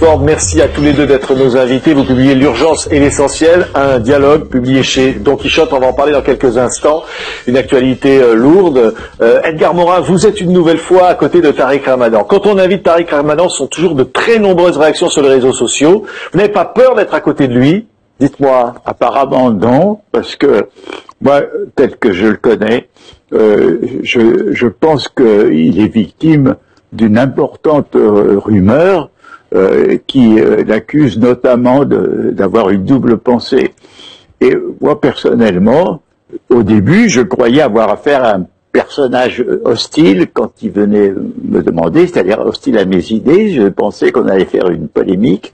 forme. Merci à tous les deux d'être nos invités. Vous publiez L'urgence et l'essentiel, un dialogue publié chez Don Quichotte. On va en parler dans quelques instants. Une actualité lourde. Edgar Morin, vous êtes une nouvelle fois à côté de Tariq Ramadan. Quand on invite Tariq Ramadan, ce sont toujours de très nombreuses réactions sur les réseaux sociaux. Vous n'avez pas peur d'être à côté de lui? Dites-moi. Apparemment non, parce que moi, tel que je le connais, je pense qu'il est victime d'une importante rumeur qui l'accuse notamment d'avoir une double pensée. Et moi, personnellement, au début, je croyais avoir affaire à un personnage hostile quand il venait me demander, c'est-à-dire hostile à mes idées. Je pensais qu'on allait faire une polémique.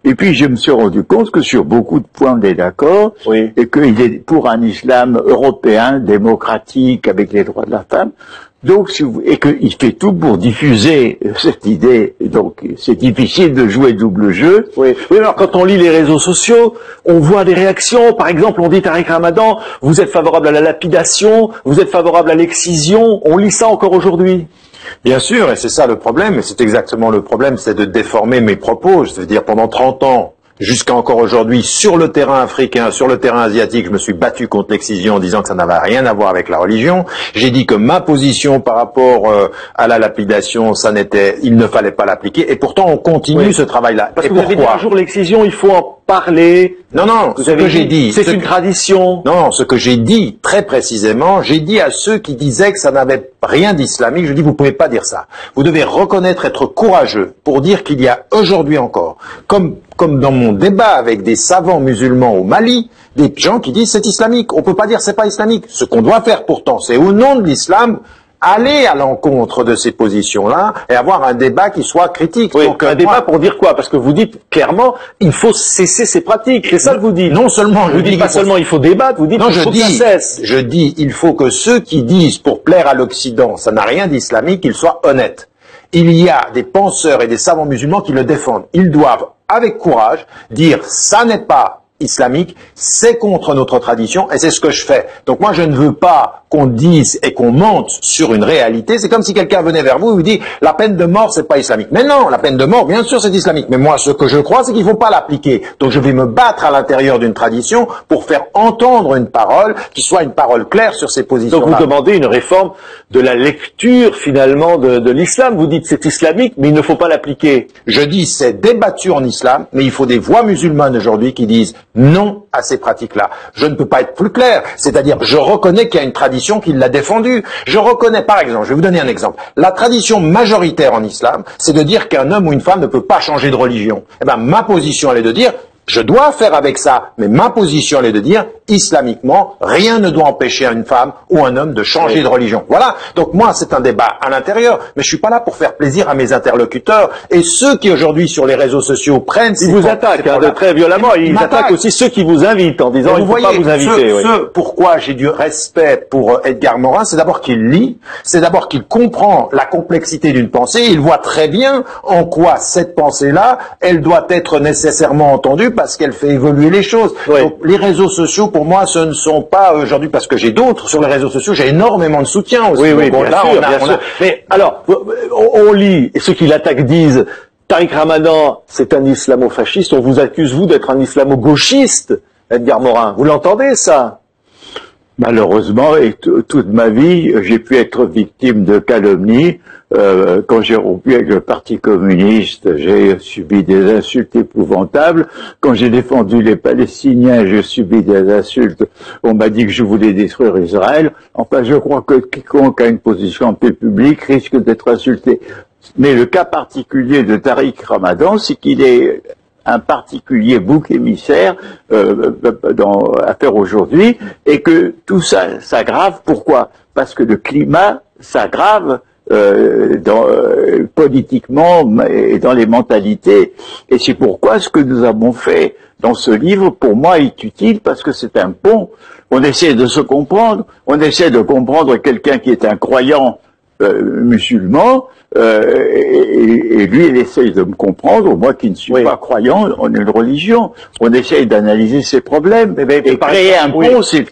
Et puis, je me suis rendu compte que sur beaucoup de points, on est d'accord, oui, et qu'il est pour un islam européen, démocratique, avec les droits de la femme. Donc, et qu'il fait tout pour diffuser cette idée. Donc, c'est difficile de jouer double jeu. Oui. Oui, alors quand on lit les réseaux sociaux, on voit des réactions. Par exemple, on dit Tariq Ramadan, vous êtes favorable à la lapidation, vous êtes favorable à l'excision. On lit ça encore aujourd'hui. Bien sûr, et c'est ça le problème, et c'est exactement le problème, c'est de déformer mes propos. C'est-à-dire pendant 30 ans, jusqu'à encore aujourd'hui, sur le terrain africain, sur le terrain asiatique, je me suis battu contre l'excision en disant que ça n'avait rien à voir avec la religion. J'ai dit que ma position par rapport à la lapidation, il ne fallait pas l'appliquer, et pourtant on continue ce travail-là. Parce que vous avez dit un jour l'excision, il faut en parler. Non, ce que j'ai dit, c'est une tradition. Non, ce que j'ai dit très précisément, j'ai dit à ceux qui disaient que ça n'avait rien d'islamique, je dis vous pouvez pas dire ça. Vous devez reconnaître, être courageux pour dire qu'il y a aujourd'hui encore, comme dans mon débat avec des savants musulmans au Mali, des gens qui disent c'est islamique. On peut pas dire c'est pas islamique. Ce qu'on doit faire pourtant, c'est au nom de l'islam, aller à l'encontre de ces positions-là et avoir un débat qui soit critique. Oui, donc, un débat pour dire quoi? Parce que vous dites clairement, il faut cesser ces pratiques. C'est ça que vous dites. Non seulement, vous dites pas seulement il faut débattre, vous dites qu'il faut que ça cesse. Je dis, il faut que ceux qui disent pour plaire à l'Occident, ça n'a rien d'islamique, qu'ils soient honnêtes. Il y a des penseurs et des savants musulmans qui le défendent. Ils doivent, avec courage, dire ça n'est pas islamique, c'est contre notre tradition et c'est ce que je fais. Donc moi je ne veux pas qu'on dise et qu'on mente sur une réalité. C'est comme si quelqu'un venait vers vous et vous dit la peine de mort c'est pas islamique. Mais non, la peine de mort bien sûr c'est islamique. Mais moi ce que je crois c'est qu'il faut pas l'appliquer. Donc je vais me battre à l'intérieur d'une tradition pour faire entendre une parole qui soit une parole claire sur ces positions-là. Donc vous demandez une réforme de la lecture finalement de l'islam. Vous dites c'est islamique mais il ne faut pas l'appliquer. Je dis c'est débattu en islam mais il faut des voix musulmanes aujourd'hui qui disent non à ces pratiques-là. Je ne peux pas être plus clair. C'est-à-dire, je reconnais qu'il y a une tradition qui l'a défendue. Je reconnais, par exemple, je vais vous donner un exemple. La tradition majoritaire en islam, c'est de dire qu'un homme ou une femme ne peut pas changer de religion. Eh ben, ma position, elle est de dire, je dois faire avec ça, mais ma position, elle est de dire, islamiquement, rien ne doit empêcher une femme ou un homme de changer de religion. Voilà. Donc moi, c'est un débat à l'intérieur, mais je suis pas là pour faire plaisir à mes interlocuteurs. Et ceux qui aujourd'hui sur les réseaux sociaux prennent... Ils vous attaquent de très violemment. Ils attaquent aussi ceux qui vous invitent en disant il ne faut pas vous inviter. Pourquoi j'ai du respect pour Edgar Morin, c'est d'abord qu'il lit, c'est d'abord qu'il comprend la complexité d'une pensée, il voit très bien en quoi cette pensée-là, elle doit être nécessairement entendue parce qu'elle fait évoluer les choses. Oui. Donc les réseaux sociaux, pour moi, ce ne sont pas aujourd'hui, parce que j'ai d'autres sur les réseaux sociaux, j'ai énormément de soutien aussi. Oui, bien sûr. Mais alors, on lit, et ceux qui l'attaquent disent, Tariq Ramadan, c'est un islamo-fasciste, on vous accuse, vous, d'être un islamo-gauchiste, Edgar Morin. Vous l'entendez, ça? Malheureusement, et toute ma vie, j'ai pu être victime de calomnies. Quand j'ai rompu avec le Parti communiste, j'ai subi des insultes épouvantables. Quand j'ai défendu les Palestiniens, j'ai subi des insultes. On m'a dit que je voulais détruire Israël. Enfin, je crois que quiconque a une position en paix publique risque d'être insulté. Mais le cas particulier de Tariq Ramadan, c'est qu'il est un particulier bouc émissaire dans l'affaire aujourd'hui, et que tout ça s'aggrave. Pourquoi? Parce que le climat s'aggrave politiquement et dans les mentalités. Et c'est pourquoi ce que nous avons fait dans ce livre, pour moi, est utile, parce que c'est un pont. On essaie de se comprendre, on essaie de comprendre quelqu'un qui est un croyant musulman, et lui, il essaye de me comprendre, moi qui ne suis pas croyant, on est une religion, on essaye d'analyser ces problèmes, et créer un pont, c'est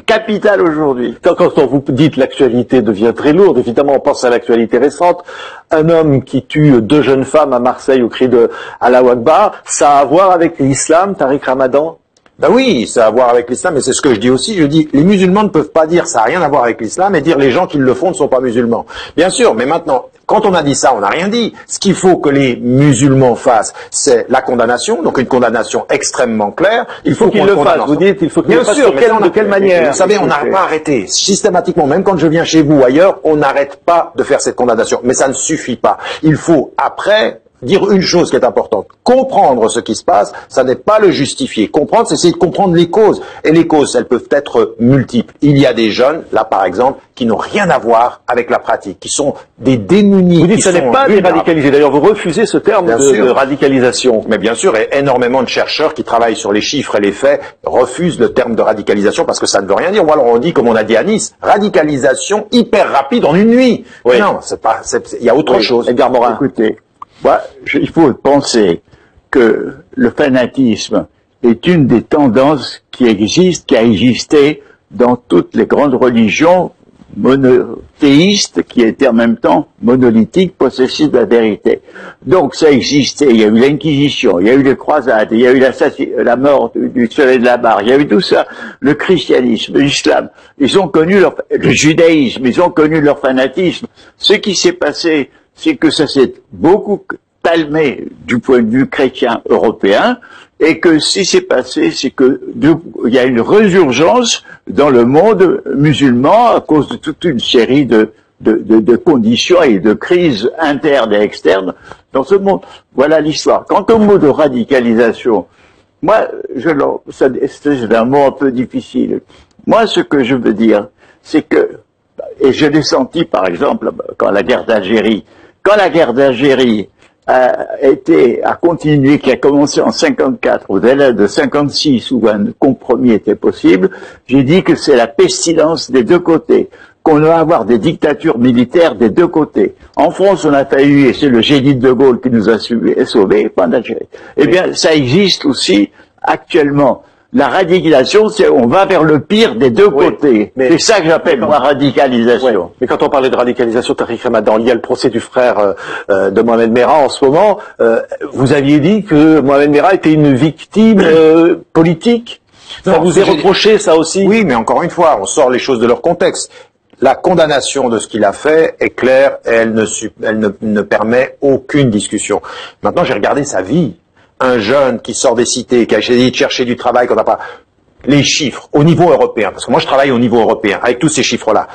capital aujourd'hui. Quand vous dites l'actualité devient très lourde, évidemment on pense à l'actualité récente, un homme qui tue 2 jeunes femmes à Marseille au cri de Allahu Akbar, ça a à voir avec l'islam, Tariq Ramadan? Ben oui, ça a à voir avec l'islam, et c'est ce que je dis aussi. Je dis, les musulmans ne peuvent pas dire ça n'a rien à voir avec l'islam et dire les gens qui le font ne sont pas musulmans. Bien sûr, mais maintenant, quand on a dit ça, on n'a rien dit. Ce qu'il faut que les musulmans fassent, c'est la condamnation, donc une condamnation extrêmement claire. Il faut qu'ils le fassent, vous dites, il faut qu'ils le fassent. De quelle manière? Vous savez, on n'arrête pas arrêté. Systématiquement, même quand je viens chez vous ou ailleurs, on n'arrête pas de faire cette condamnation. Mais ça ne suffit pas. Il faut, après, dire une chose qui est importante. Comprendre ce qui se passe, ça n'est pas le justifier. Comprendre, c'est essayer de comprendre les causes. Et les causes, elles peuvent être multiples. Il y a des jeunes, là par exemple, qui n'ont rien à voir avec la pratique, qui sont des démunis. Vous dites que ce n'est pas des radicalisés. D'ailleurs, vous refusez ce terme de radicalisation. Mais bien sûr, et énormément de chercheurs qui travaillent sur les chiffres et les faits refusent le terme de radicalisation parce que ça ne veut rien dire. Ou alors on dit, comme on a dit à Nice, radicalisation hyper rapide en une nuit. Oui. Non, c'est pas, il y a autre chose. Edgar Morin. Écoutez. Il faut penser que le fanatisme est une des tendances qui a existé dans toutes les grandes religions monothéistes qui étaient en même temps monolithiques, possessifs de la vérité. Donc ça existait, il y a eu l'Inquisition, il y a eu les croisades, il y a eu la mort du soleil de la barre, il y a eu tout ça, le christianisme, l'islam, ils ont connu le judaïsme, ils ont connu leur fanatisme. Ce qui s'est passé, c'est que ça s'est beaucoup calmé du point de vue chrétien européen, et que ce qui s'est passé, c'est que il y a une résurgence dans le monde musulman à cause de toute une série de conditions et de crises internes et externes dans ce monde. Voilà l'histoire. Quant au mot de radicalisation, moi, c'est un mot un peu difficile. Moi, ce que je veux dire, c'est que, et je l'ai senti par exemple quand la guerre d'Algérie a continué, qui a commencé en 54, au-delà de 56 où un compromis était possible, j'ai dit que c'est la pestilence des deux côtés, qu'on va avoir des dictatures militaires des deux côtés. En France, on a failli, et c'est le génie de Gaulle qui nous a sauvés, pas en Algérie. Eh bien, ça existe aussi actuellement. La radicalisation, c'est on va vers le pire des deux côtés. C'est ça que j'appelle la radicalisation. Oui. Mais quand on parlait de radicalisation, Tariq Ramadan, il y a le procès du frère de Mohamed Merah en ce moment. Vous aviez dit que Mohamed Merah était une victime politique. Ça vous est reproché, ça aussi? Oui, mais encore une fois, on sort les choses de leur contexte. La condamnation de ce qu'il a fait est claire et elle ne permet aucune discussion. Maintenant, j'ai regardé sa vie. Un jeune qui sort des cités, qui a essayé de chercher du travail, qu'on n'a pas les chiffres au niveau européen, parce que moi je travaille au niveau européen, avec tous ces chiffres-là.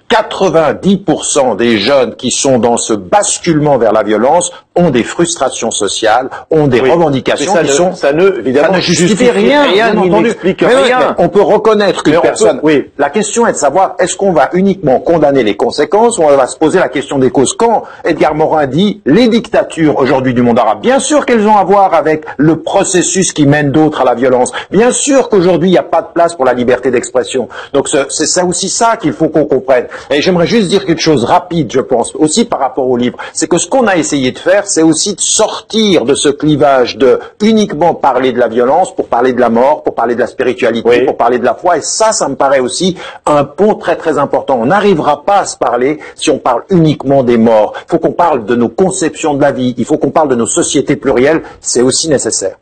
90% des jeunes qui sont dans ce basculement vers la violence ont des frustrations sociales, ont des revendications qui sont... Ça ne justifie rien, bien entendu. Rien. On peut reconnaître qu'une personne... Oui. La question est de savoir, est-ce qu'on va uniquement condamner les conséquences ou on va se poser la question des causes? Quand Edgar Morin dit, les dictatures aujourd'hui du monde arabe, bien sûr qu'elles ont à voir avec le processus qui mène d'autres à la violence. Bien sûr qu'aujourd'hui, il n'y a pas de place pour la liberté d'expression. Donc c'est ça aussi ça qu'il faut qu'on comprenne. Et j'aimerais juste dire quelque chose rapide, je pense, aussi par rapport au livre. C'est que ce qu'on a essayé de faire, c'est aussi de sortir de ce clivage de uniquement parler de la violence pour parler de la mort, pour parler de la spiritualité, pour parler de la foi. Et ça me paraît aussi un pont très très important. On n'arrivera pas à se parler si on parle uniquement des morts. Il faut qu'on parle de nos conceptions de la vie. Il faut qu'on parle de nos sociétés plurielles. C'est aussi nécessaire.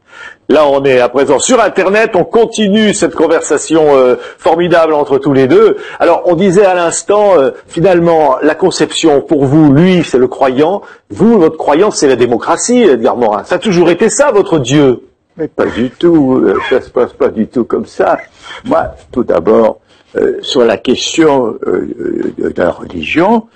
Là, on est à présent sur Internet, on continue cette conversation formidable entre tous les deux. Alors, on disait à l'instant, finalement, la conception, pour vous, lui, c'est le croyant. Vous, votre croyant, c'est la démocratie, Edgar Morin. Ça a toujours été ça, votre Dieu? Mais pas du tout, ça se passe pas du tout comme ça. Moi, tout d'abord, sur la question de la religion,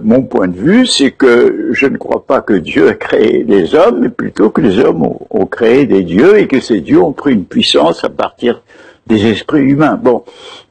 mon point de vue, c'est que je ne crois pas que Dieu a créé les hommes, mais plutôt que les hommes ont créé des dieux et que ces dieux ont pris une puissance à partir des esprits humains. Bon,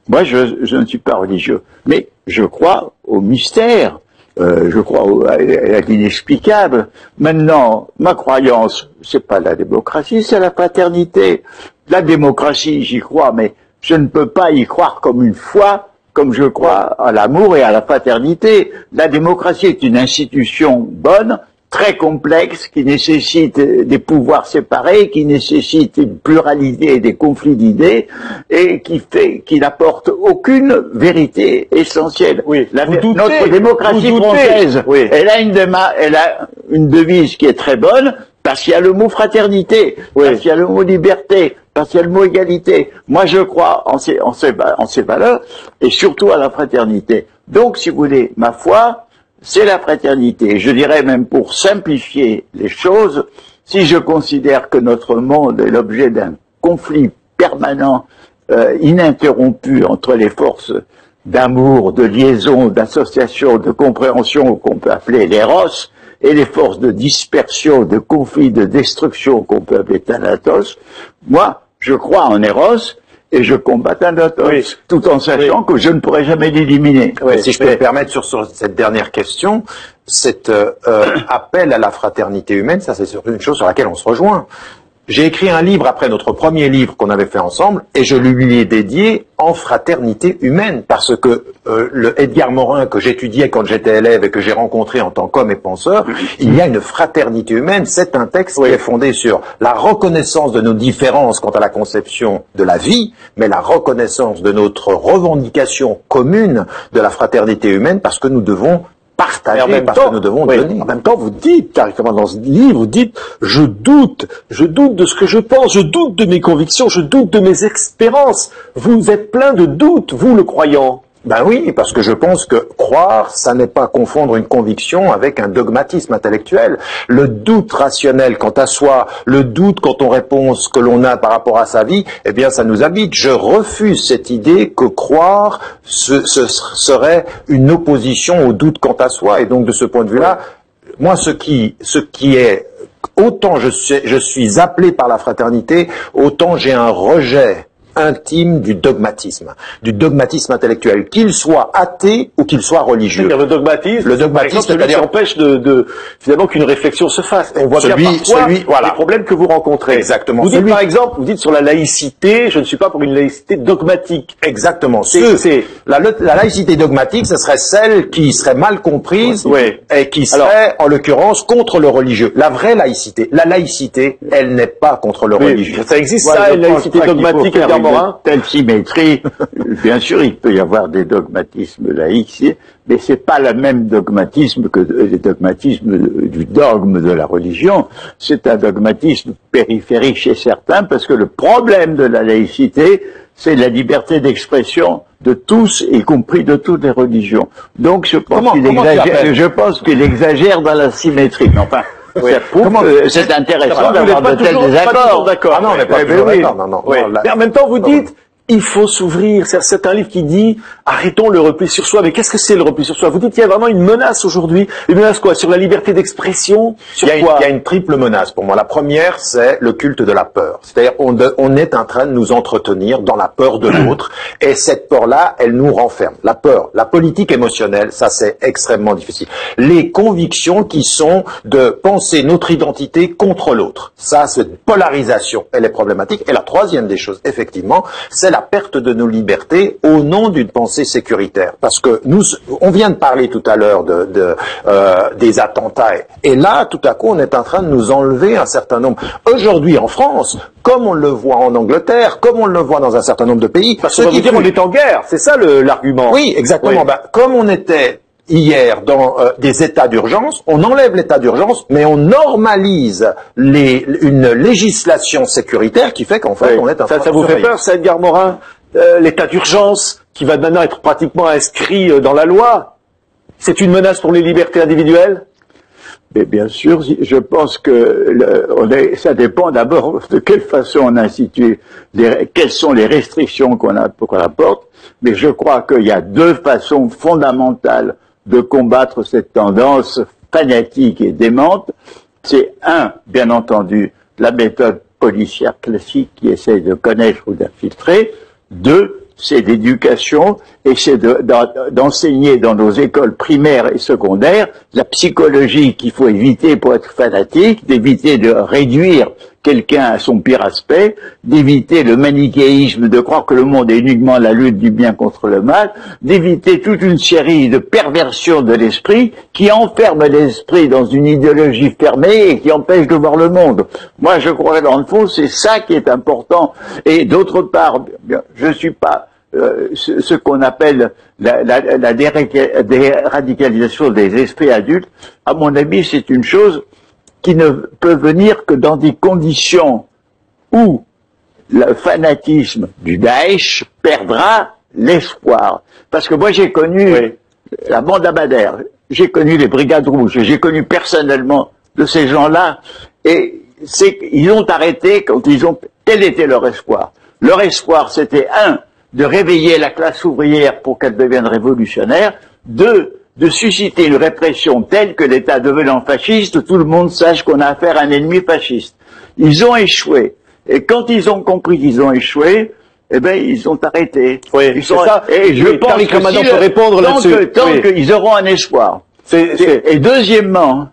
moi je ne suis pas religieux, mais je crois au mystère, je crois à l'inexplicable. Maintenant, ma croyance, c'est pas la démocratie, c'est la fraternité. La démocratie, j'y crois, mais je ne peux pas y croire comme une foi comme je crois à l'amour et à la fraternité. La démocratie est une institution bonne, très complexe, qui nécessite des pouvoirs séparés, qui nécessite une pluralité et des conflits d'idées, et qui n'apporte aucune vérité essentielle. Oui. Notre démocratie française, oui, elle a une devise qui est très bonne, parce qu'il y a le mot fraternité, oui, parce qu'il y a le mot liberté, parce qu'il y a le mot égalité. Moi, je crois en ces valeurs, et surtout à la fraternité. Donc, si vous voulez, ma foi, c'est la fraternité. Je dirais même, pour simplifier les choses, si je considère que notre monde est l'objet d'un conflit permanent, ininterrompu entre les forces d'amour, de liaison, d'association, de compréhension qu'on peut appeler l'éros, et les forces de dispersion, de conflit, de destruction qu'on peut appeler thanatos, moi, je crois en éros, et je combats Thanatos, oui, tout en sachant, oui, que je ne pourrai jamais l'éliminer. Oui, si je peux me permettre sur cette dernière question, cet appel à la fraternité humaine, ça c'est surtout une chose sur laquelle on se rejoint. J'ai écrit un livre après notre premier livre qu'on avait fait ensemble, et je lui ai dédié en fraternité humaine, parce que le Edgar Morin que j'étudiais quand j'étais élève et que j'ai rencontré en tant qu'homme et penseur, il y a une fraternité humaine. C'est un texte, oui, qui est fondé sur la reconnaissance de nos différences quant à la conception de la vie, mais la reconnaissance de notre revendication commune de la fraternité humaine, parce que nous devons partager, parce que nous devons donner. En même temps, vous dites, carrément dans ce livre, vous dites, je doute de ce que je pense, je doute de mes convictions, je doute de mes espérances. Vous êtes plein de doutes, vous le croyant. Ben oui, parce que je pense que croire, ça n'est pas confondre une conviction avec un dogmatisme intellectuel. Le doute rationnel quant à soi, le doute quant aux réponses que l'on a par rapport à sa vie, eh bien ça nous habite. Je refuse cette idée que croire ce serait une opposition au doute quant à soi. Et donc de ce point de vue-là, moi ce qui est, autant je suis appelé par la fraternité, autant j'ai un rejet intime du dogmatisme intellectuel, qu'il soit athée ou qu'il soit religieux. Le dogmatisme, celui qui empêche finalement qu'une réflexion se fasse. On voit bien parfois les problèmes que vous rencontrez. Exactement. Vous dites par exemple, vous dites sur la laïcité, je ne suis pas pour une laïcité dogmatique. Exactement. La laïcité dogmatique, ce serait celle qui serait mal comprise, oui, et qui serait, en l'occurrence, contre le religieux. La vraie laïcité, elle n'est pas contre le religieux. Ça existe, ça, une laïcité dogmatique. Telle symétrie, bien sûr, il peut y avoir des dogmatismes laïcs, mais c'est pas le même dogmatisme que les dogmatismes du dogme de la religion. C'est un dogmatisme périphérique chez certains, parce que le problème de la laïcité, c'est la liberté d'expression de tous, y compris de toutes les religions. Donc je pense qu'il exagère dans la symétrie. Enfin, oui. C'est intéressant d'avoir de tels désaccords. Ah non, mais pas toujours d'accord. Mais en même temps, vous dites, il faut s'ouvrir. C'est un livre qui dit, arrêtons le repli sur soi. Mais qu'est-ce que c'est le repli sur soi? Vous dites qu'il y a vraiment une menace aujourd'hui. Une menace quoi? Sur la liberté d'expression? Il y a une triple menace pour moi. La première, c'est le culte de la peur. C'est-à-dire, on est en train de nous entretenir dans la peur de l'autre. Et cette peur-là, elle nous renferme. La peur, la politique émotionnelle, ça c'est extrêmement difficile. Les convictions qui sont de penser notre identité contre l'autre. Ça, cette polarisation, elle est problématique. Et la troisième des choses, effectivement, c'est la perte de nos libertés au nom d'une pensée sécuritaire. Parce que on vient de parler tout à l'heure des attentats. Et là, tout à coup, on est en train de nous enlever un certain nombre. Aujourd'hui, en France, comme on le voit en Angleterre, comme on le voit dans un certain nombre de pays. Parce qu'on va vous dire on est en guerre, c'est ça l'argument. Oui, exactement. Oui. Comme on était hier dans des états d'urgence, on enlève l'état d'urgence, mais on normalise une législation sécuritaire qui fait qu'en fait, on est en train de ça vous fait peur, ça, Edgar Morin, l'état d'urgence qui va maintenant être pratiquement inscrit dans la loi? C'est une menace pour les libertés individuelles? Mais bien sûr, je pense que ça dépend d'abord de quelle façon on institue, quelles sont les restrictions qu'on apporte, mais je crois qu'il y a deux façons fondamentales de combattre cette tendance fanatique et démente. C'est bien entendu, la méthode policière classique qui essaye de connaître ou d'infiltrer. 2, c'est l'éducation, et c'est d'enseigner dans nos écoles primaires et secondaires la psychologie qu'il faut éviter pour être fanatique, d'éviter de réduire quelqu'un à son pire aspect, d'éviter le manichéisme, de croire que le monde est uniquement la lutte du bien contre le mal, d'éviter toute une série de perversions de l'esprit qui enferment l'esprit dans une idéologie fermée et qui empêche de voir le monde. Moi, je crois que dans le fond, c'est ça qui est important. Et d'autre part, je suis pas ce qu'on appelle la déradicalisation des esprits adultes. À mon avis, c'est une chose qui ne peut venir que dans des conditions où le fanatisme du Daesh perdra l'espoir. Parce que moi, j'ai connu la bande Abadère, j'ai connu les Brigades Rouges, j'ai connu personnellement de ces gens-là, et ils ont arrêté quand quel était leur espoir? Leur espoir, c'était de réveiller la classe ouvrière pour qu'elle devienne révolutionnaire, de susciter une répression telle que l'État devenant fasciste, tout le monde sache qu'on a affaire à un ennemi fasciste. Ils ont échoué. Et quand ils ont compris qu'ils ont échoué, eh ben, ils ont arrêté. Oui, c'est ça. Et je pense que Ramadan peut répondre là-dessus. Tant qu'ils auront un espoir. Et deuxièmement,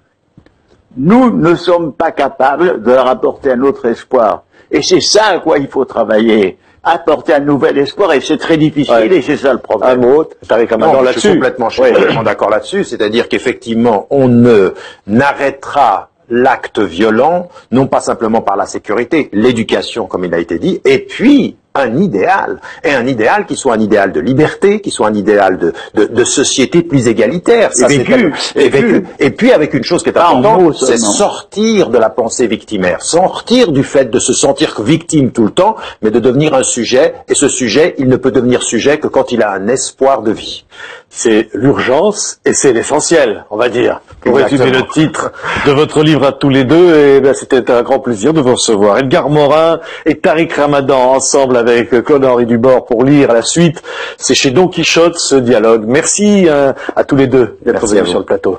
nous ne sommes pas capables de leur apporter un autre espoir. Et c'est ça à quoi il faut travailler. Apporter un nouvel espoir, et c'est très difficile, et c'est ça le problème. Un mot, Tariq Ramadan là-dessus. Je suis complètement d'accord là-dessus, c'est-à-dire qu'effectivement, on n'arrêtera l'acte violent, non pas simplement par la sécurité, l'éducation, comme il a été dit, et puis un idéal, et un idéal qui soit un idéal de liberté, qui soit un idéal de société plus égalitaire. Ça, et puis avec une chose qui est importante, c'est sortir de la pensée victimaire, sortir du fait de se sentir victime tout le temps, mais de devenir un sujet, et ce sujet, il ne peut devenir sujet que quand il a un espoir de vie. C'est l'urgence et c'est l'essentiel, on va dire. Pour résumer le titre de votre livre à tous les deux, et ben c'était un grand plaisir de vous recevoir. Edgar Morin et Tariq Ramadan ensemble avec Claude-Henri Dubord pour lire la suite. C'est chez Don Quichotte ce dialogue. Merci à tous les deux d'être venus sur le plateau.